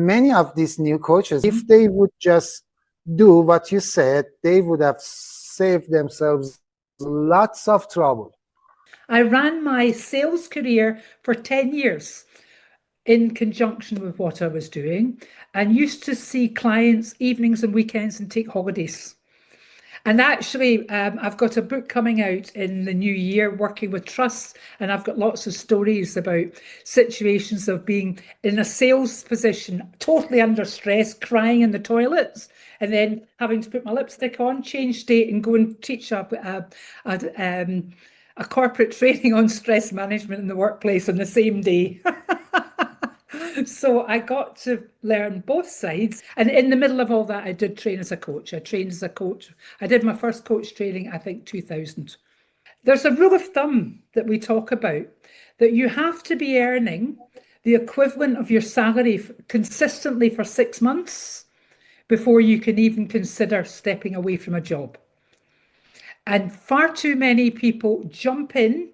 many of these new coaches, if they would just do what you said, they would have saved themselves lots of trouble. I ran my sales career for 10 years in conjunction with what I was doing, and used to see clients evenings and weekends and take holidays. And actually, I've got a book coming out in the new year, working with trusts, and I've got lots of stories about situations of being in a sales position, totally under stress, crying in the toilets, and then having to put my lipstick on, change state, and go and teach a corporate training on stress management in the workplace on the same day. So I got to learn both sides. And in the middle of all that, I did train as a coach. I trained as a coach. I did my first coach training, I think, 2000. There's a rule of thumb that we talk about, that you have to be earning the equivalent of your salary consistently for 6 months before you can even consider stepping away from a job. And far too many people jump in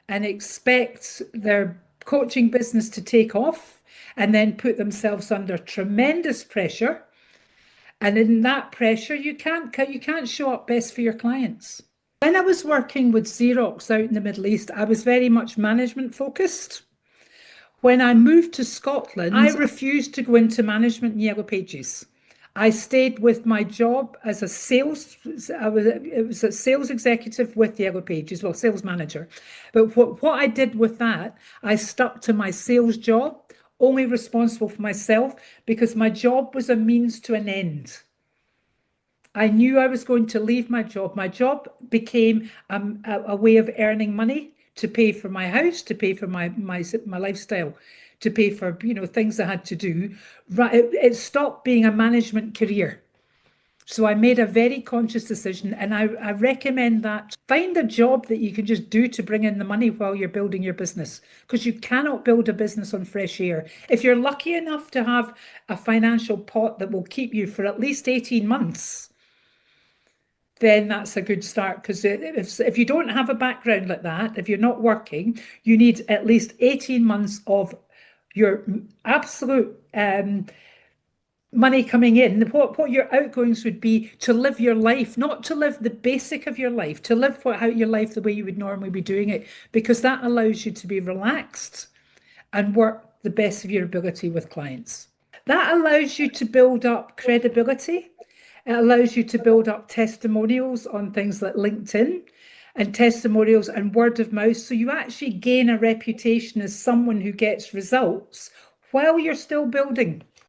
and expect their coaching business to take off, and then put themselves under tremendous pressure. And in that pressure, you can't show up best for your clients. When I was working with Xerox out in the Middle East, I was very much management focused. When I moved to Scotland, I refused to go into management in Yellow Pages. I stayed with my job as a sales executive with Yellow Pages, well, sales manager. But what I did with that, I stuck to my sales job, only responsible for myself, because my job was a means to an end. I knew I was going to leave my job. My job became a way of earning money to pay for my house, to pay for my lifestyle, to pay for things I had to do. It stopped being a management career. So I made a very conscious decision, and I recommend that. Find a job that you can just do to bring in the money while you're building your business, because you cannot build a business on fresh air. If you're lucky enough to have a financial pot that will keep you for at least 18 months, then that's a good start. Because if you don't have a background like that, if you're not working, you need at least 18 months of your absolute money coming in, what your outgoings would be to live your life, not to live the basic of your life, to live out your life the way you would normally be doing it, because that allows you to be relaxed and work the best of your ability with clients. That allows you to build up credibility. It allows you to build up testimonials on things like LinkedIn, and testimonials and word of mouth. So you actually gain a reputation as someone who gets results while you're still building.